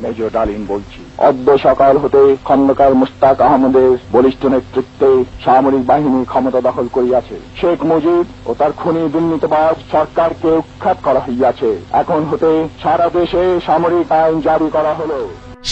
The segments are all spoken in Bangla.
মেজর ডালিম বলছি। অদ্য সকাল হতে খন্দকার মুশতাক আহমদের বলিষ্ঠ নেতৃত্বে সামরিক বাহিনী ক্ষমতা দখল করিয়াছে। শেখ মুজিব ও তার খুনি দুর্নীতিবাজ সরকারকে উৎখাত করা হইয়াছে। এখন হতে সারা দেশে সামরিক আইন জারি করা হলো।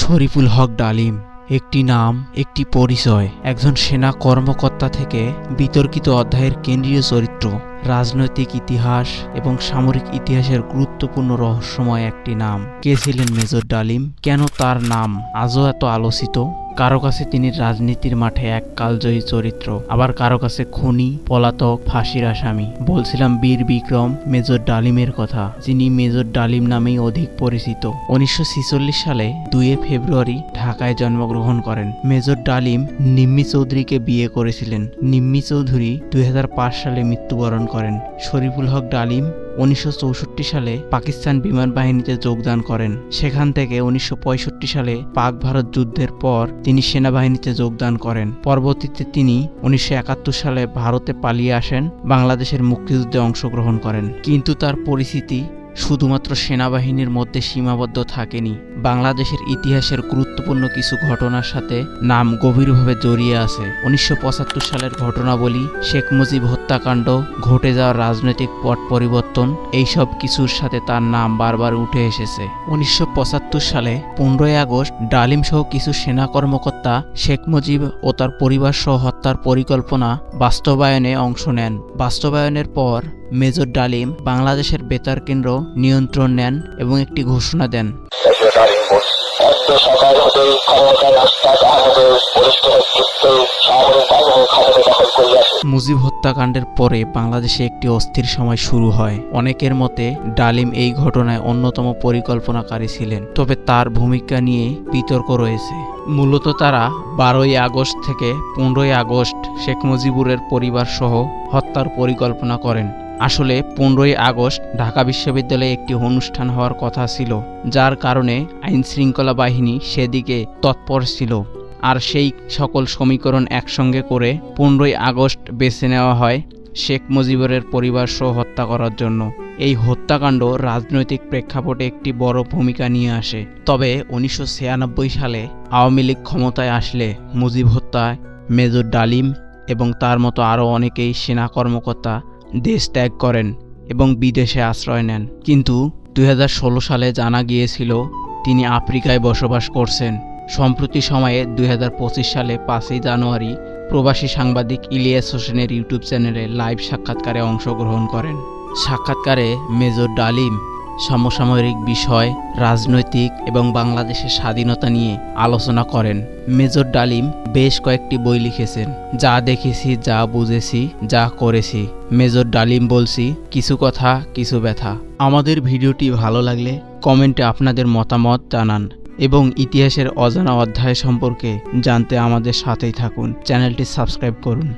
শরীফুল হক ডালিম একটি নাম, একটি পরিচয়, একজন সেনা কর্মকর্তা থেকে বিতর্কিত অধ্যায়ের কেন্দ্রীয় চরিত্র, রাজনৈতিক ইতিহাস এবং সামরিক ইতিহাসের গুরুত্বপূর্ণ রহস্যময় একটি নাম। কে ছিলেন মেজর ডালিম? কেন তার নাম আজও এত আলোচিত? কারো কাছে তিনি রাজনীতির মাঠে এক কালজয়ী চরিত্র, আবার কারো কাছে খুনি, পলাতক, ফাঁসির আসামি। বলছিলাম বীর বিক্রম মেজর ডালিমের কথা, যিনি মেজর ডালিম নামেই অধিক পরিচিত। 1946 সালে 2 ফেব্রুয়ারি ঢাকায় জন্মগ্রহণ করেন। মেজর ডালিম নিম্মি চৌধুরীকে বিয়ে করেছিলেন। নিম্মি চৌধুরী 2005 সালে মৃত্যুবরণ করেন। শরীফুল হক ডালিম 1964 সালে পাকিস্তান বিমান বাহিনীতে যোগদান করেন। সেখান থেকে 1965 সালে পাক ভারত যুদ্ধের পর তিনি সেনাবাহিনীতে যোগদান করেন। পরবর্তীতে তিনি 1971 সালে ভারতে পালিয়ে আসেন, বাংলাদেশের মুক্তিযুদ্ধে অংশগ্রহণ করেন। কিন্তু তার পরিচিতি শুধুমাত্র সেনাবাহিনীর মধ্যে সীমাবদ্ধ থাকেনি। বাংলাদেশের ইতিহাসের গুরুত্বপূর্ণ কিছু ঘটনার সাথে নাম গভীরভাবে জড়িয়ে আছে। 1975 সালের ঘটনাবলী, শেখ মুজিব হত্যাকাণ্ড, ঘটে যাওয়া রাজনৈতিক পট পরিবর্তন, এইসব কিছুর সাথে তার নাম বারবার উঠে এসেছে। 1975 সালে 15ই আগস্ট ডালিম সহ কিছু সেনা কর্মকর্তা শেখ মুজিব ও তার পরিবার সহ হত্যার পরিকল্পনা বাস্তবায়নে অংশ নেন। বাস্তবায়নের পর মেজর ডালিম বাংলাদেশের বেতার কেন্দ্র নিয়ন্ত্রণ নেন এবং একটি ঘোষণা দেন। মুজিব হত্যাকাণ্ডের পরে বাংলাদেশে একটি অস্থির সময় শুরু হয়। অনেকের মতে ডালিম এই ঘটনায় অন্যতম পরিকল্পনাকারী ছিলেন, তবে তার ভূমিকা নিয়ে বিতর্ক রয়েছে। মূলত তারা 12ই আগস্ট থেকে 15ই আগস্ট শেখ মুজিবুরের পরিবার সহ হত্যার পরিকল্পনা করেন। আসলে 15ই আগস্ট ঢাকা বিশ্ববিদ্যালয়ে একটি অনুষ্ঠান হওয়ার কথা ছিল, যার কারণে আইন শৃঙ্খলা বাহিনী সেদিকে তৎপর ছিল। আর সেই সকল সমীকরণ একসঙ্গে করে 15ই আগস্ট বেছে নেওয়া হয় শেখ মুজিবুরের পরিবার সহ হত্যা করার জন্য। এই হত্যাকাণ্ড রাজনৈতিক প্রেক্ষাপটে একটি বড় ভূমিকা নিয়ে আসে। তবে 1996 সালে আওয়ামী লীগ ক্ষমতায় আসলে মুজিব হত্যায় মেজর ডালিম এবং তার মতো আরও অনেকেই সেনা কর্মকর্তা দেশ ত্যাগ করেন এবং বিদেশে আশ্রয় নেন। কিন্তু 2016 সালে জানা গিয়েছিল তিনি আফ্রিকায় বসবাস করছেন। সম্প্রতি সময়ে 2025 সালে 5ই জানুয়ারি প্রবাসী সাংবাদিক ইলিয়াস হোসেনের ইউটিউব চ্যানেলে লাইভ সাক্ষাৎকারে অংশগ্রহণ করেন। সাক্ষাৎকারে মেজর ডালিম সমসাময়িক বিষয়, রাজনৈতিক এবং বাংলাদেশের স্বাধীনতা নিয়ে আলোচনা করেন। মেজর ডালিম বেশ কয়েকটি বই লিখেছেন, যা দেখেছি, যা বুঝেছি, যা করেছি। মেজর ডালিম বলছি, কিছু কথা কিছু ব্যথা। আমাদের ভিডিওটি ভালো লাগলে কমেন্টে আপনাদের মতামত জানান এবং ইতিহাসের অজানা অধ্যায় সম্পর্কে জানতে আমাদের সাথেই থাকুন। চ্যানেলটি সাবস্ক্রাইব করুন।